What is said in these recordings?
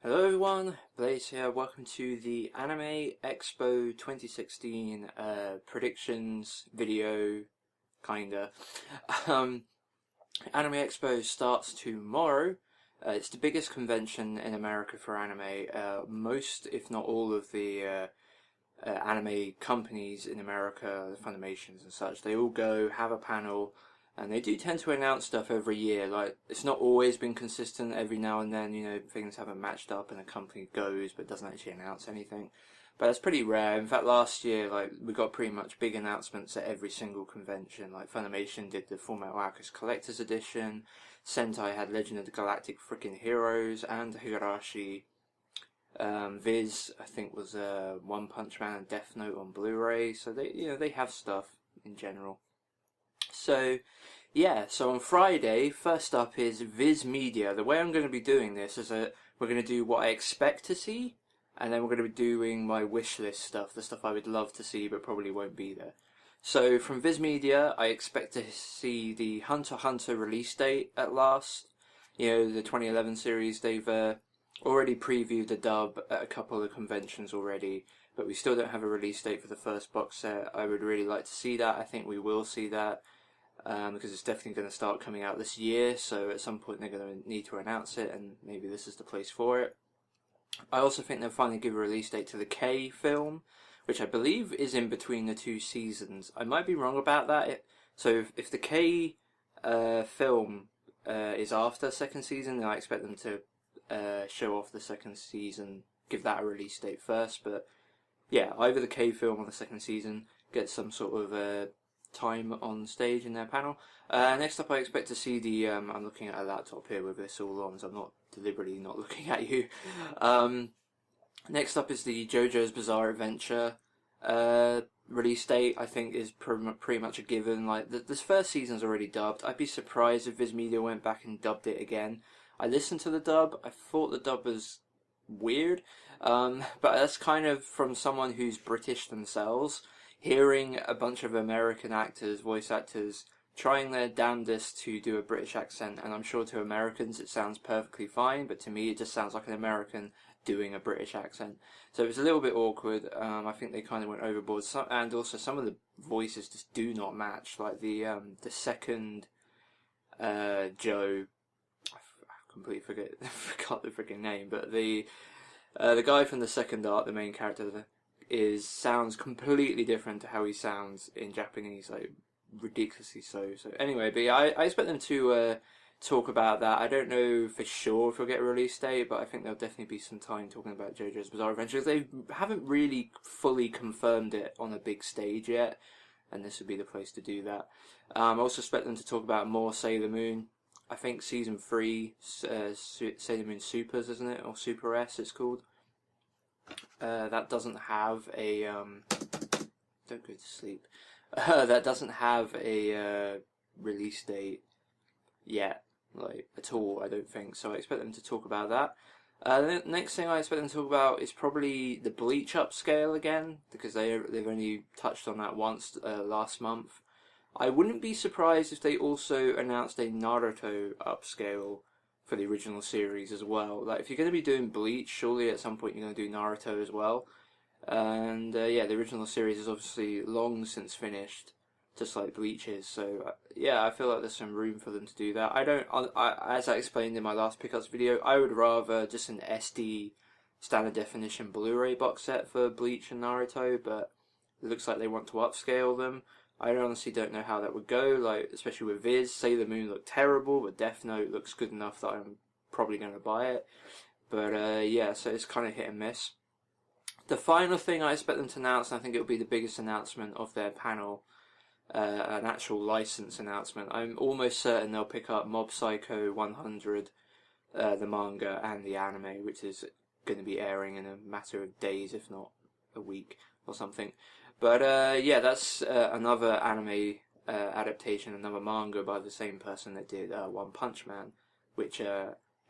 Hello everyone, Blaze here. Welcome to the Anime Expo 2016 predictions video, kinda. Um, Anime Expo starts tomorrow. It's the biggest convention in America for anime. Most, if not all, of the anime companies in America, the Funimations and such, they all go, have a panel, and they do tend to announce stuff every year. Like, it's not always been consistent. Every now and then, things haven't matched up and a company goes but doesn't actually announce anything. But that's pretty rare. In fact, last year, we got pretty much big announcements at every single convention. Like, Funimation did the Fullmetal Alchemist Collector's Edition, Sentai had Legend of the Galactic Freaking Heroes, and Higurashi. Viz, I think, was One Punch Man and Death Note on Blu-ray. So they have stuff in general. So, yeah, so on Friday, first up is Viz Media. The way I'm going to be doing this is we're going to do what I expect to see, and then we're going to be doing my wish list stuff, the stuff I would love to see but probably won't be there. So from Viz Media, I expect to see the Hunter x Hunter release date at last. The 2011 series, they've already previewed the dub at a couple of conventions already, but we still don't have a release date for the first box set. I would really like to see that. I think we will see that. Because it's definitely going to start coming out this year, so at some point they're going to need to announce it, and maybe this is the place for it. I also think they'll finally give a release date to the K film, which I believe is in between the two seasons. I might be wrong about that. So if the K film is after second season, then I expect them to show off the second season, give that a release date first. But yeah, either the K film or the second season get some sort of time on stage in their panel. Next up, I expect to see the I'm looking at a laptop here with this all on, so I'm not deliberately not looking at you. Next up is the JoJo's Bizarre Adventure release date. I think is pretty much a given. Like, this first season's already dubbed. I'd be surprised if Viz Media went back and dubbed it again. I listened to the dub. I thought the dub was weird, but that's kind of from someone who's British themselves. Hearing a bunch of American actors, voice actors, trying their damnedest to do a British accent, and I'm sure to Americans it sounds perfectly fine, but to me it just sounds like an American doing a British accent. So it was a little bit awkward. I think they kind of went overboard, and also some of the voices just do not match. Like the second Joe, I completely forgot the freaking name, but the guy from the second art, the main character, sounds completely different to how he sounds in Japanese, like ridiculously so. So anyway, but yeah, I expect them to talk about that. I don't know for sure if we'll get a release date, but I think there'll definitely be some time talking about JoJo's Bizarre Adventure. They haven't really fully confirmed it on a big stage yet, and this would be the place to do that. I also expect them to talk about more Sailor Moon. I think season 3, Sailor Moon Supers, isn't it, or Super S it's called. That doesn't have a don't go to sleep. That doesn't have a release date yet, like at all. I don't think so. I expect them to talk about that. The next thing I expect them to talk about is probably the Bleach upscale again, because they've only touched on that once last month. I wouldn't be surprised if they also announced a Naruto upscale for the original series as well. Like, if you're going to be doing Bleach, surely at some point you're going to do Naruto as well. And yeah, the original series is obviously long since finished, just like Bleach is. So yeah, I feel like there's some room for them to do that. As I explained in my last pickups video, I would rather just an SD standard definition Blu-ray box set for Bleach and Naruto, but it looks like they want to upscale them. I honestly don't know how that would go, like, especially with Viz. Sailor Moon looked terrible, but Death Note looks good enough that I'm probably going to buy it. But yeah, so it's kind of hit and miss. The final thing I expect them to announce, and I think it'll be the biggest announcement of their panel, an actual license announcement. I'm almost certain they'll pick up Mob Psycho 100, the manga, and the anime, which is going to be airing in a matter of days, if not a week or something. But yeah, that's another anime adaptation, another manga by the same person that did One Punch Man, which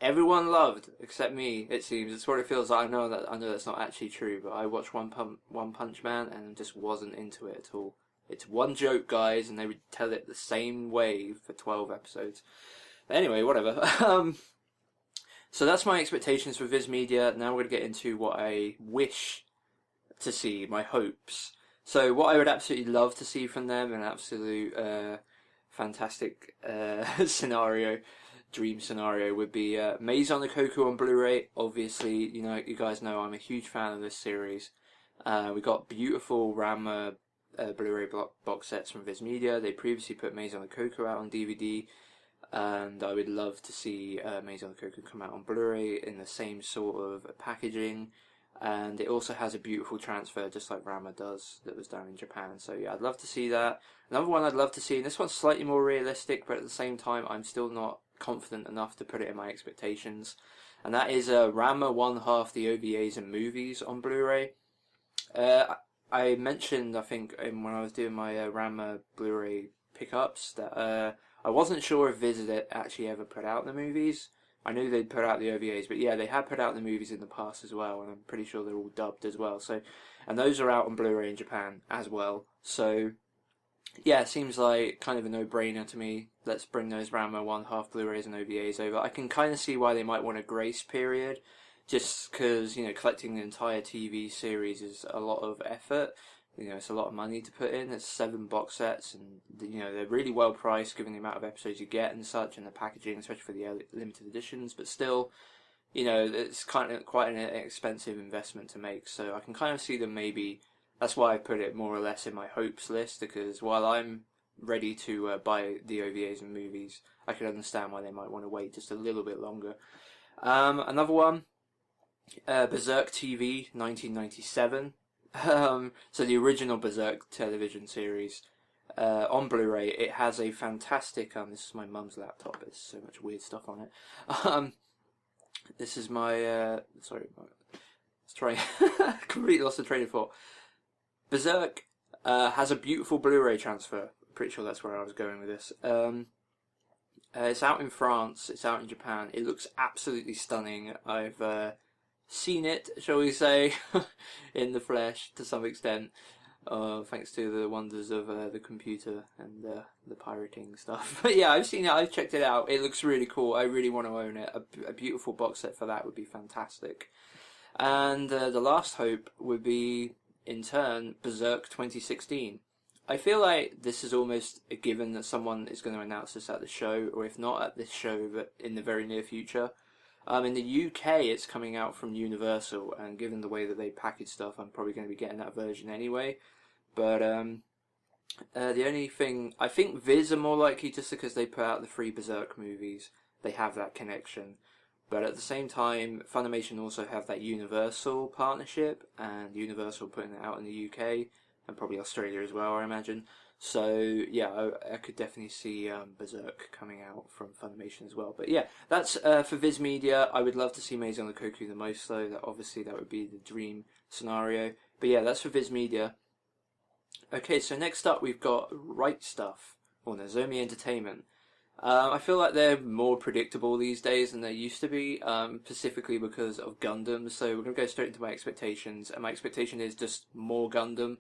everyone loved except me. It seems it's what it feels like. I know that's not actually true, but I watched One Punch Man and just wasn't into it at all. It's one joke, guys, and they would tell it the same way for 12 episodes. Anyway, whatever. So that's my expectations for Viz Media. Now we're going to get into what I wish to see, my hopes. So what I would absolutely love to see from them, an absolute fantastic scenario, dream scenario, would be Maze on the Coco on Blu-ray. Obviously, you guys know I'm a huge fan of this series. We got beautiful Ranma Blu-ray box sets from Viz Media. They previously put Maze on the Coco out on DVD. And I would love to see Maze on the Coco come out on Blu-ray in the same sort of packaging, and it also has a beautiful transfer just like Ranma does that was done in Japan. So yeah, I'd love to see that. Another one I'd love to see, and this one's slightly more realistic, but at the same time I'm still not confident enough to put it in my expectations, and that is Ranma 1/2 the OVAs and movies on Blu-ray. I mentioned, I think, when I was doing my Ranma Blu-ray pickups that I wasn't sure if Viz had actually ever put out the movies. I knew they'd put out the OVAs, but yeah, they had put out the movies in the past as well, and I'm pretty sure they're all dubbed as well. So, and those are out on Blu-ray in Japan as well. So, yeah, it seems like kind of a no-brainer to me. Let's bring those Ranma 1/2 Blu-rays and OVAs over. I can kind of see why they might want a grace period, just because, collecting the entire TV series is a lot of effort. It's a lot of money to put in. It's 7 box sets, and they're really well priced given the amount of episodes you get and such, and the packaging, especially for the limited editions. But still, it's kind of quite an expensive investment to make. So I can kind of see them maybe. That's why I put it more or less in my hopes list, because while I'm ready to buy the OVAs and movies, I can understand why they might want to wait just a little bit longer. Another one, Berserk TV 1997. So the original Berserk television series on Blu-ray, it has a fantastic. This is my mum's laptop. There's so much weird stuff on it. This is my sorry. Let's try. Completely lost the train of thought. Berserk has a beautiful Blu-ray transfer. Pretty sure that's where I was going with this. It's out in France. It's out in Japan. It looks absolutely stunning. I've seen it, shall we say, in the flesh to some extent, thanks to the wonders of the computer and the pirating stuff. But yeah, I've seen it, I've checked it out. It looks really cool. I really want to own it. A beautiful box set for that would be fantastic. And the last hope would be, in turn, Berserk 2016. I feel like this is almost a given that someone is going to announce this at the show, or if not at this show, but in the very near future. In the UK, it's coming out from Universal, and given the way that they package stuff, I'm probably going to be getting that version anyway. But the only thing, I think Viz are more likely just because they put out the 3 Berserk movies. They have that connection. But at the same time, Funimation also have that Universal partnership, and Universal putting it out in the UK, and probably Australia as well, I imagine. So yeah, I could definitely see Berserk coming out from Funimation as well. But yeah, that's for Viz Media. I would love to see Maze on the Koku the most, though. That would be the dream scenario. But yeah, that's for Viz Media. Okay, so next up we've got Right Stuf, or Nozomi Entertainment. I feel like they're more predictable these days than they used to be, specifically because of Gundam. So we're going to go straight into my expectations, and my expectation is just more Gundam.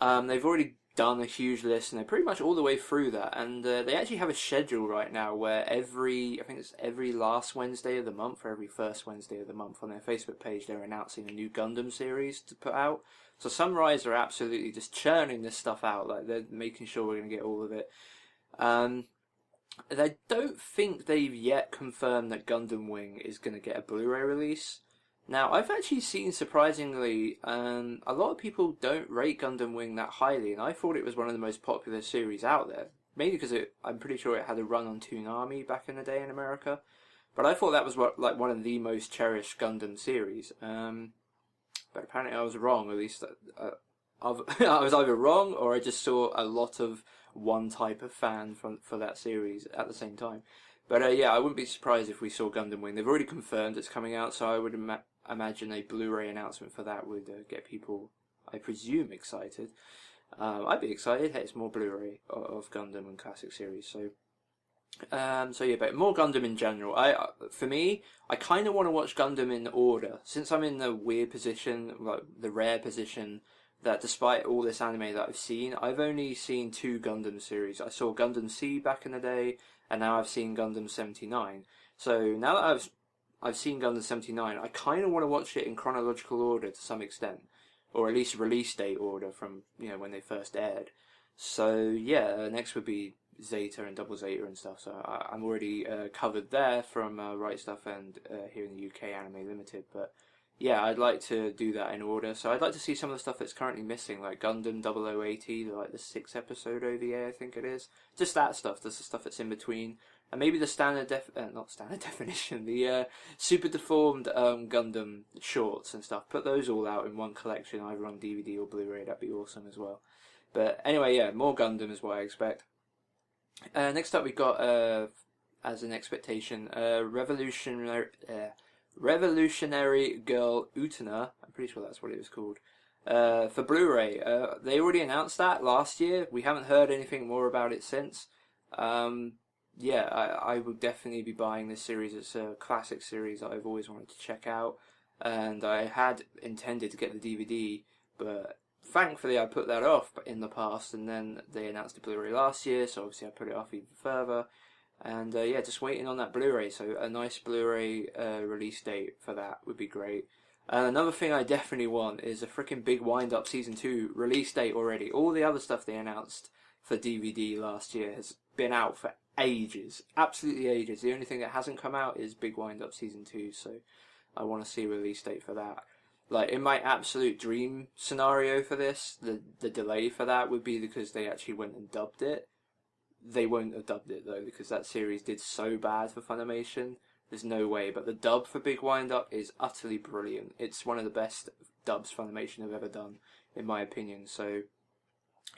They've already done a huge list, and they're pretty much all the way through that, and they actually have a schedule right now where I think it's every last Wednesday of the month or every first Wednesday of the month on their Facebook page, they're announcing a new Gundam series to put out. So Sunrise are absolutely just churning this stuff out, like they're making sure we're going to get all of it. I don't think they've yet confirmed that Gundam Wing is going to get a Blu-ray release. Now, I've actually seen, surprisingly, a lot of people don't rate Gundam Wing that highly, and I thought it was one of the most popular series out there. Mainly because I'm pretty sure it had a run on Toonami back in the day in America. But I thought that was one of the most cherished Gundam series. But apparently I was wrong, at least I was either wrong, or I just saw a lot of one type of fan for that series at the same time. But yeah, I wouldn't be surprised if we saw Gundam Wing. They've already confirmed it's coming out, so I would imagine a Blu-ray announcement for that would get people, I presume, excited. I'd be excited. Hey, it's more Blu-ray of Gundam and classic series. So yeah, but more Gundam in general. For me, I kind of want to watch Gundam in order, since I'm in the weird position, like the rare position, that despite all this anime that I've seen, I've only seen 2 Gundam series. I saw Gundam C back in the day, and now I've seen Gundam 79. So now that I've I've seen Gundam 79. I kind of want to watch it in chronological order to some extent, or at least release date order from when they first aired. So yeah, next would be Zeta and Double Zeta and stuff. So I'm already covered there from Right Stuff and here in the UK Anime Limited. But yeah, I'd like to do that in order. So I'd like to see some of the stuff that's currently missing, like Gundam 0080, like the 6-episode OVA, I think it is. Just that stuff. There's the stuff that's in between. And maybe the not standard definition, the super deformed Gundam shorts and stuff. Put those all out in one collection, either on DVD or Blu-ray. That'd be awesome as well. But anyway, yeah, more Gundam is what I expect. Next up, we got, as an expectation, Revolutionary Girl Utena. I'm pretty sure that's what it was called. For Blu-ray. They already announced that last year. We haven't heard anything more about it since. Yeah, I would definitely be buying this series. It's a classic series that I've always wanted to check out. And I had intended to get the DVD, but thankfully I put that off in the past, and then they announced the Blu-ray last year, so obviously I put it off even further. And yeah, just waiting on that Blu-ray, so a nice Blu-ray release date for that would be great. And another thing I definitely want is a freaking Big Wind-Up Season 2 release date already. All the other stuff they announced for DVD last year has been out for ages, absolutely ages. The only thing that hasn't come out is Big Wind-Up Season 2, so I want to see a release date for that. Like, in my absolute dream scenario for this, the delay for that would be because they actually went and dubbed it. They won't have dubbed it, though, because that series did so bad for Funimation. There's no way. But the dub for Big Wind-Up is utterly brilliant. It's one of the best dubs Funimation have ever done, in my opinion. So,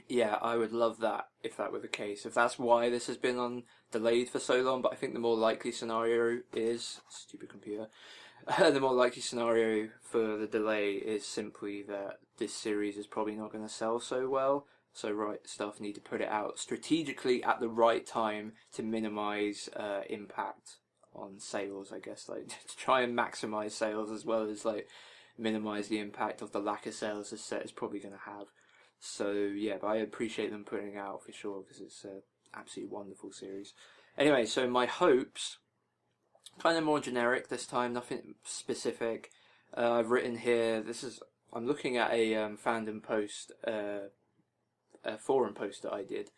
yeah, I would love that if that were the case. If that's why this has been on delayed for so long, but I think the more likely scenario is... Stupid computer. The more likely scenario for the delay is simply that this series is probably not going to sell so well. So Right Stuff need to put it out strategically at the right time to minimise impact on sales, I guess. Like, to try and maximise sales as well as like minimise the impact of the lack of sales this set is probably going to have. So yeah, but I appreciate them putting it out for sure, because it's an absolutely wonderful series. Anyway, so my hopes, kind of more generic this time, nothing specific. I've written here, I'm looking at a fandom post, a forum post that I did,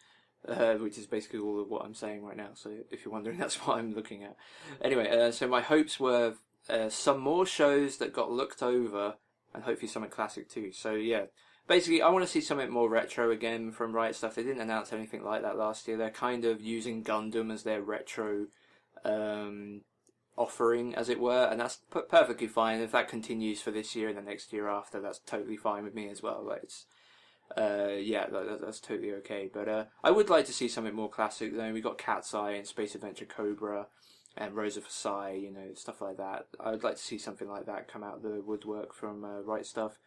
which is basically all of what I'm saying right now, so if you're wondering, that's what I'm looking at. Anyway, so my hopes were some more shows that got looked over, and hopefully something classic too. So yeah, basically I want to see something more retro again from Riot Stuff. They didn't announce anything like that last year. They're kind of using Gundam as their retro offering, as it were, and that's perfectly fine. If that continues for this year and the next year after, that's totally fine with me as well. Like, it's yeah, that's totally okay. But I would like to see something more classic. Then we got Cat's Eye and Space Adventure Cobra and Rosa Versailles, stuff like that. I would like to see something like that come out of the woodwork from Right Stuff.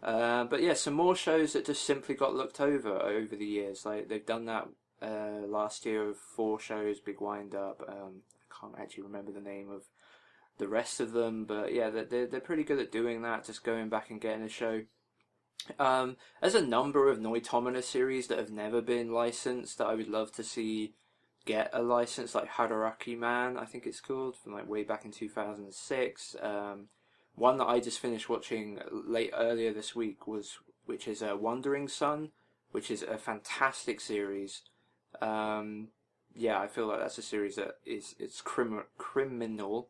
But yeah, some more shows that just simply got looked over the years. Like, they've done that last year with 4 shows, Big Wind Up. I can't actually remember the name of the rest of them, but yeah, they're pretty good at doing that, just going back and getting a show. There's a number of Noitomina series that have never been licensed that I would love to see get a license, like Hadaraki Man, I think it's called, from like way back in 2006. One that I just finished watching earlier this week which is Wandering Sun, which is a fantastic series. Yeah, I feel like that's a series that it's criminal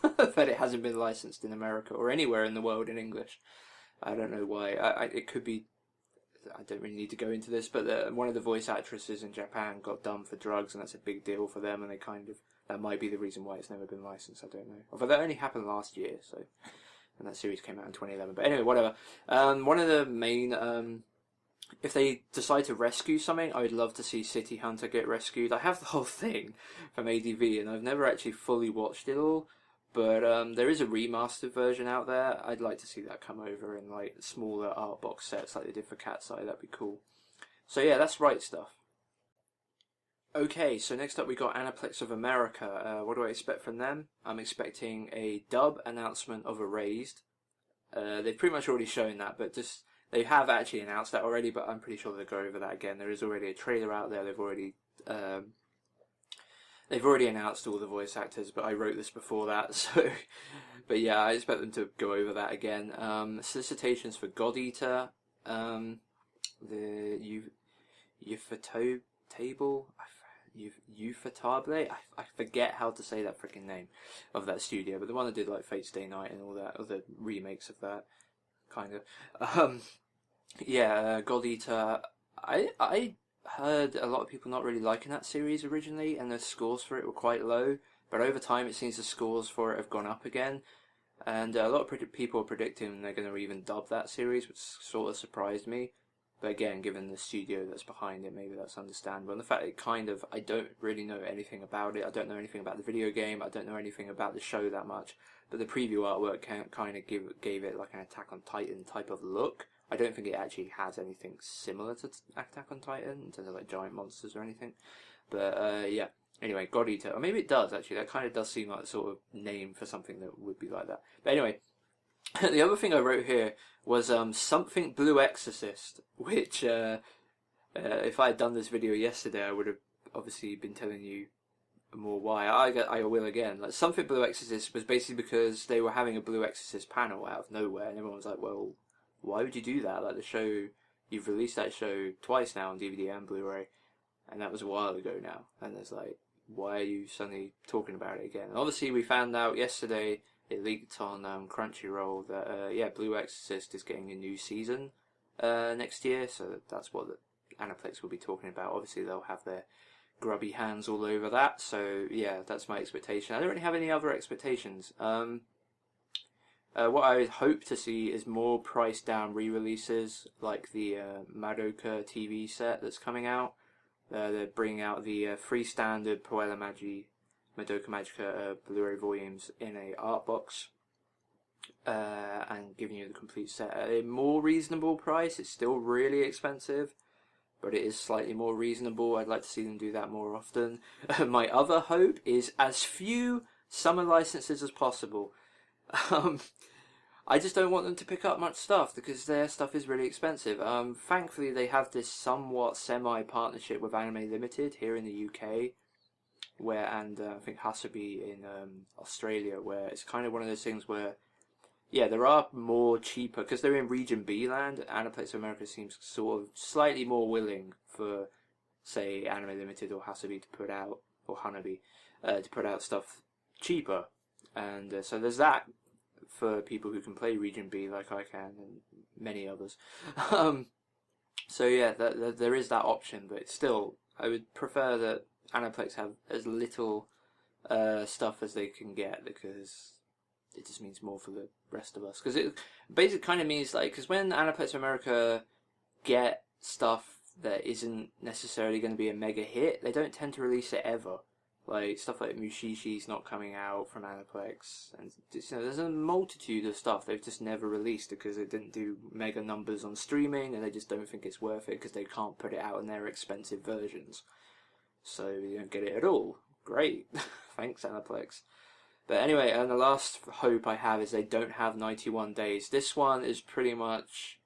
that it hasn't been licensed in America or anywhere in the world in English. I don't know why. It could be. I don't really need to go into this, but one of the voice actresses in Japan got done for drugs, and that's a big deal for them. And that might be the reason why it's never been licensed. I don't know. Although that only happened last year, and that series came out in 2011. But anyway, whatever. One of the main. If they decide to rescue something, I would love to see City Hunter get rescued. I have the whole thing from ADV, and I've never actually fully watched it all. But there is a remastered version out there. I'd like to see that come over in like smaller art box sets like they did for Cat's Eye. That'd be cool. So yeah, that's Right Stuff. Okay, so next up we got Aniplex of America. What do I expect from them? I'm expecting a dub announcement of Erased. They've pretty much already shown that, but they have actually announced that already, but I'm pretty sure they'll go over that again. There is already a trailer out there. They've they've already announced all the voice actors, but I wrote this before that, so. But yeah, I expect them to go over that again. Solicitations for God Eater, the Ufotable, Ufotable. I forget how to say that freaking name of that studio, but the one that did like Fate's Day Night and all that other remakes of that, kind of. God Eater. I heard a lot of people not really liking that series originally, and the scores for it were quite low. But over time, it seems the scores for it have gone up again, and a lot of people are predicting they're going to even dub that series, which sort of surprised me. But again, given the studio that's behind it, maybe that's understandable. And the fact that I don't really know anything about it. I don't know anything about the video game. I don't know anything about the show that much. But the preview artwork kind of gave it like an Attack on Titan type of look. I don't think it actually has anything similar to Attack on Titan in terms of like giant monsters or anything. But yeah. Anyway, God Eater. Or maybe it does, actually. That kind of does seem like the sort of name for something that would be like that. But anyway, the other thing I wrote here was something Blue Exorcist, which if I had done this video yesterday, I would have obviously been telling you more why. I will again. Like, something Blue Exorcist was basically because they were having a Blue Exorcist panel out of nowhere, and everyone was like, well, why would you do that? Like, the show, you've released that show twice now on DVD and Blu-ray, and that was a while ago now. And there's like, why are you suddenly talking about it again? And obviously, we found out yesterday, it leaked on Crunchyroll that Blue Exorcist is getting a new season next year, so that's what the Aniplex will be talking about. Obviously, they'll have their grubby hands all over that, so yeah, that's my expectation. I don't really have any other expectations. What I hope to see is more priced down re-releases, like the Madoka TV set that's coming out. They're bringing out the free standard Puella Magi Madoka Magica Blu-ray volumes in a art box, and giving you the complete set at a more reasonable price. It's still really expensive, but it is slightly more reasonable. I'd like to see them do that more often. My other hope is as few summer licenses as possible. I just don't want them to pick up much stuff because their stuff is really expensive. Thankfully, they have this somewhat semi-partnership with Anime Limited here in the UK, and I think Hasabi in Australia, where it's kind of one of those things where, yeah, there are more cheaper, because they're in Region B land. Aniplex America seems sort of slightly more willing for, say, Anime Limited or Hasabi to put out, or Hanabi, to put out stuff cheaper. And so there's that for people who can play Region B like I can, and many others. So yeah, there is that option, but still, I would prefer that Aniplex have as little stuff as they can get, because it just means more for the rest of us. Because it basically kind of means, like, because when Aniplex America get stuff that isn't necessarily going to be a mega hit, they don't tend to release it ever. Like, stuff like Mushishi's not coming out from Aniplex, and there's a multitude of stuff they've just never released because it didn't do mega numbers on streaming, and they just don't think it's worth it because they can't put it out in their expensive versions. So you don't get it at all. Great. Thanks, Aniplex. But anyway, and the last hope I have is they don't have 91 days. This one is pretty much,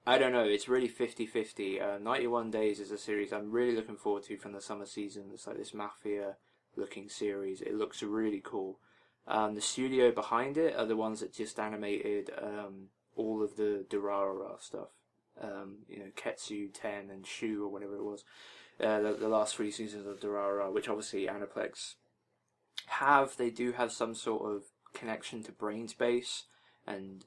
I don't know, it's really 50-50. 91 Days is a series I'm really looking forward to from the summer season. It's like this mafia-looking series. It looks really cool. The studio behind it are the ones that just animated all of the Durarara stuff. Ketsu 10 and Shu, or whatever it was. The last 3 seasons of Durarara, which obviously Aniplex have. They do have some sort of connection to Brainspace, and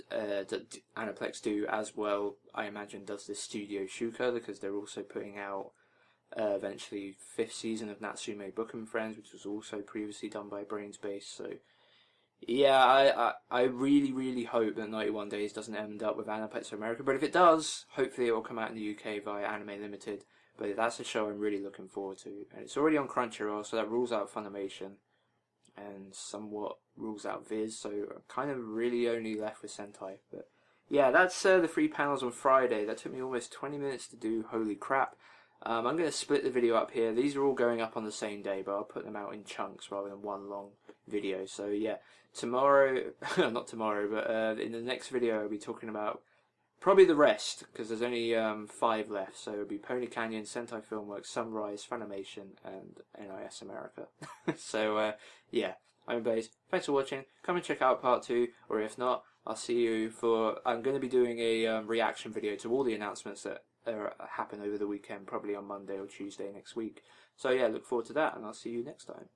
that Aniplex do as well, I imagine, does this Studio Shuka, because they're also putting out eventually 5th season of Natsume Book and Friends, which was also previously done by Brainspace. So yeah, I really, really hope that 91 Days doesn't end up with Aniplex America, but if it does, hopefully it will come out in the UK via Anime Limited. But that's a show I'm really looking forward to, and it's already on Crunchyroll, so that rules out Funimation and somewhat rules out Viz, so I'm kind of really only left with Sentai. But yeah, that's the 3 panels on Friday. That took me almost 20 minutes to do, holy crap. I'm going to split the video up here. These are all going up on the same day, but I'll put them out in chunks rather than one long video. So yeah, tomorrow, not tomorrow, but in the next video I'll be talking about Probably the rest, because there's only 5 left. So it'll be Pony Canyon, Sentai Filmworks, Sunrise, Funimation, and NIS America. So, yeah, I'm Blaze. Thanks for watching. Come and check out part 2, or if not, I'll see you for... I'm going to be doing a reaction video to all the announcements that happen over the weekend, probably on Monday or Tuesday next week. So, yeah, look forward to that, and I'll see you next time.